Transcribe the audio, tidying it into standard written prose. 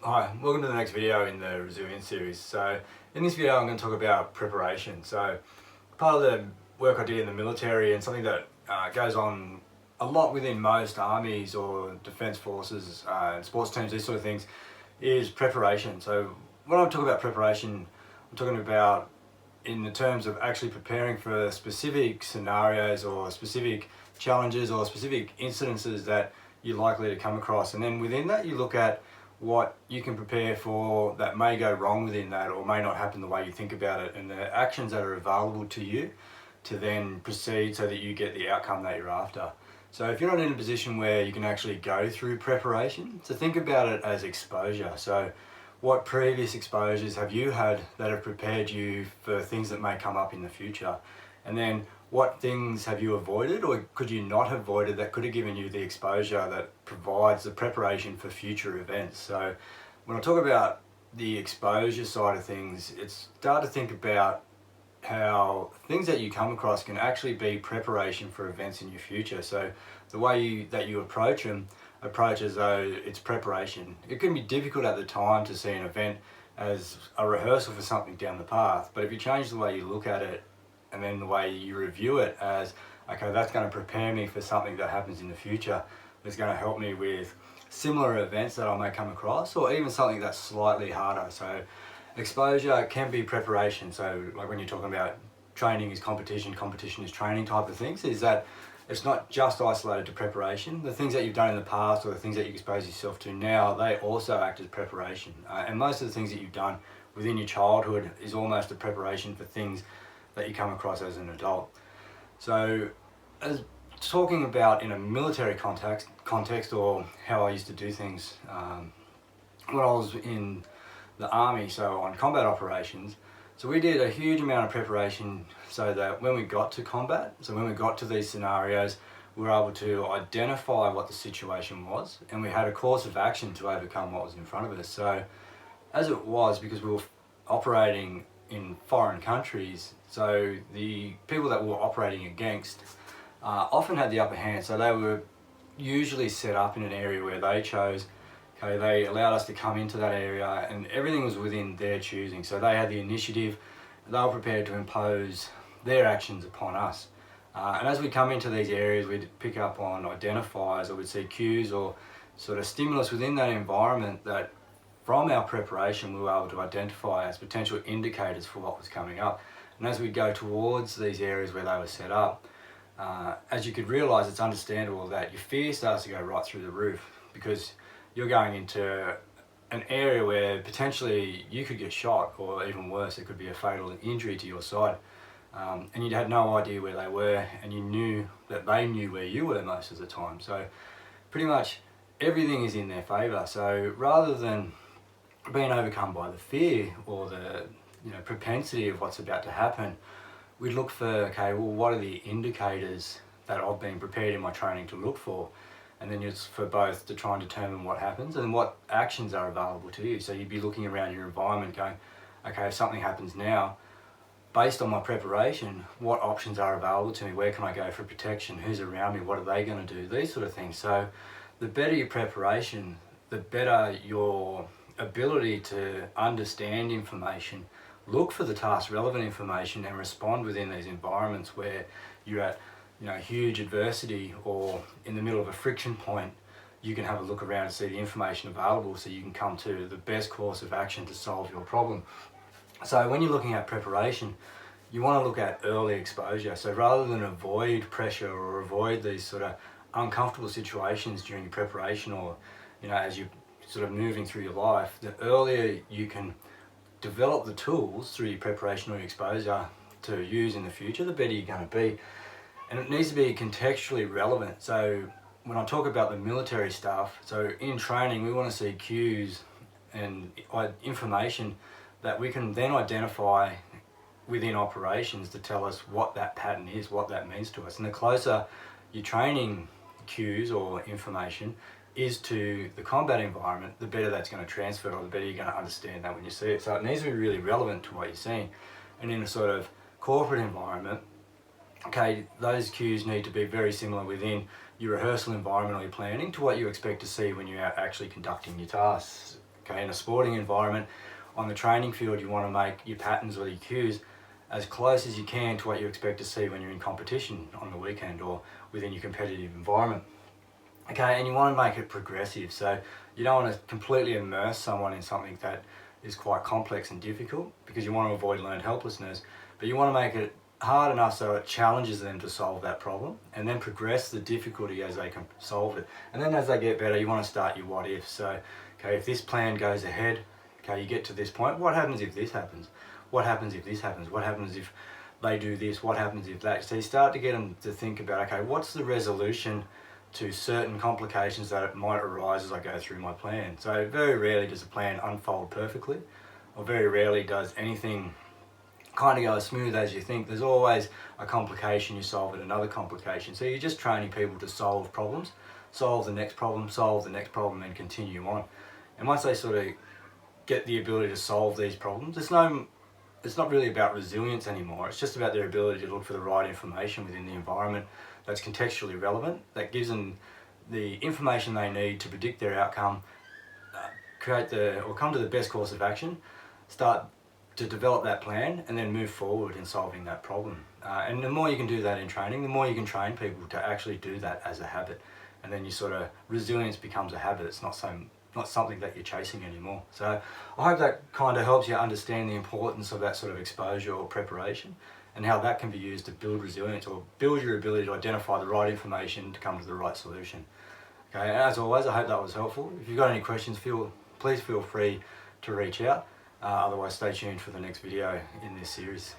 Hi, welcome to the next video in the resilience series. So in this video I'm going to talk about preparation. So part of the work I did in the military and something that goes on a lot within most armies or defence forces and sports teams, these sort of things, is preparation. So when I talk about preparation, I'm talking about in the terms of actually preparing for specific scenarios or specific challenges or specific incidences that you're likely to come across, and then within that you look at what you can prepare for that may go wrong within that or may not happen the way you think about it, and the actions that are available to you to then proceed so that you get the outcome that you're after. So if you're not in a position where you can actually go through preparation, so think about it as exposure. So what previous exposures have you had that have prepared you for things that may come up in the future? And then what things have you avoided or could you not have avoided that could have given you the exposure that provides the preparation for future events? So when I talk about the exposure side of things, it's start to think about how things that you come across can actually be preparation for events in your future. So the way that you approach as though it's preparation. It can be difficult at the time to see an event as a rehearsal for something down the path, but if you change the way you look at it and then the way you review it as, okay, that's going to prepare me for something that happens in the future, that's going to help me with similar events that I may come across, or even something that's slightly harder. So exposure can be preparation. So like when you're talking about training is competition, competition is training type of things, is that it's not just isolated to preparation. The things that you've done in the past or the things that you expose yourself to now, they also act as preparation. And most of the things that you've done within your childhood is almost a preparation for things that you come across as an adult. So as talking about in a military context or how I used to do things when I was in the army, so on combat operations, so we did a huge amount of preparation so that when we got to combat, so when we got to these scenarios, we were able to identify what the situation was and we had a course of action to overcome what was in front of us. So as it was, because we were operating in foreign countries, so the people that we were operating against often had the upper hand. So they were usually set up in an area where they chose. Okay, they allowed us to come into that area and everything was within their choosing. So they had the initiative, they were prepared to impose their actions upon us. And as we come into these areas, we'd pick up on identifiers or we'd see cues or sort of stimulus within that environment that from our preparation we were able to identify as potential indicators for what was coming up. And as we go towards these areas where they were set up, as you could realise, it's understandable that your fear starts to go right through the roof, because you're going into an area where potentially you could get shot, or even worse, it could be a fatal injury to your side. And you had no idea where they were, and you knew that they knew where you were most of the time. So pretty much everything is in their favour. So rather than being overcome by the fear or the propensity of what's about to happen, we'd look for, okay, well, what are the indicators that I've been prepared in my training to look for? And then it's for both to try and determine what happens and what actions are available to you. So you'd be looking around your environment going, okay, if something happens now, based on my preparation, what options are available to me? Where can I go for protection? Who's around me? What are they going to do? These sort of things. So the better your preparation, the better your ability to understand information, look for the task relevant information and respond within these environments where you're at huge adversity or in the middle of a friction point. You can have a look around and see the information available so you can come to the best course of action to solve your problem. So when you're looking at preparation, you want to look at early exposure. So rather than avoid pressure or avoid these sort of uncomfortable situations during your preparation or as you're sort of moving through your life, the earlier you can develop the tools through your preparation or your exposure to use in the future, the better you're going to be. And it needs to be contextually relevant. So when I talk about the military stuff, so in training we want to see cues and information that we can then identify within operations to tell us what that pattern is, what that means to us. And the closer your training cues or information is to the combat environment, the better that's going to transfer, or the better you're going to understand that when you see it. So it needs to be really relevant to what you're seeing. And in a sort of corporate environment, okay, those cues need to be very similar within your rehearsal environment or your planning to what you expect to see when you're out actually conducting your tasks Okay, in a sporting environment, on the training field, you want to make your patterns or your cues as close as you can to what you expect to see when you're in competition on the weekend or within your competitive environment. Okay, and you want to make it progressive, so you don't want to completely immerse someone in something that is quite complex and difficult, because you want to avoid learned helplessness, but you want to make it hard enough so it challenges them to solve that problem, and then progress the difficulty as they can solve it. And then as they get better, you want to start your what if. So, okay, if this plan goes ahead, okay, you get to this point, what happens if this happens? What happens if this happens? What happens if they do this? What happens if that? So you start to get them to think about, okay, what's the resolution to certain complications that might arise as I go through my plan. So very rarely does a plan unfold perfectly, or very rarely does anything kind of go as smooth as you think. There's always a complication, you solve it, another complication. So you're just training people to solve problems, solve the next problem, and continue on. And once they sort of get the ability to solve these problems, it's not really about resilience anymore. It's just about their ability to look for the right information within the environment that's contextually relevant, that gives them the information they need to predict their outcome, come to the best course of action, start to develop that plan, and then move forward in solving that problem. And the more you can do that in training, the more you can train people to actually do that as a habit. And then resilience becomes a habit. It's not something that you're chasing anymore. So I hope that kind of helps you understand the importance of that sort of exposure or preparation, and how that can be used to build resilience or build your ability to identify the right information to come to the right solution. Okay, and as always, I hope that was helpful. If you've got any questions, please feel free to reach out. Otherwise, stay tuned for the next video in this series.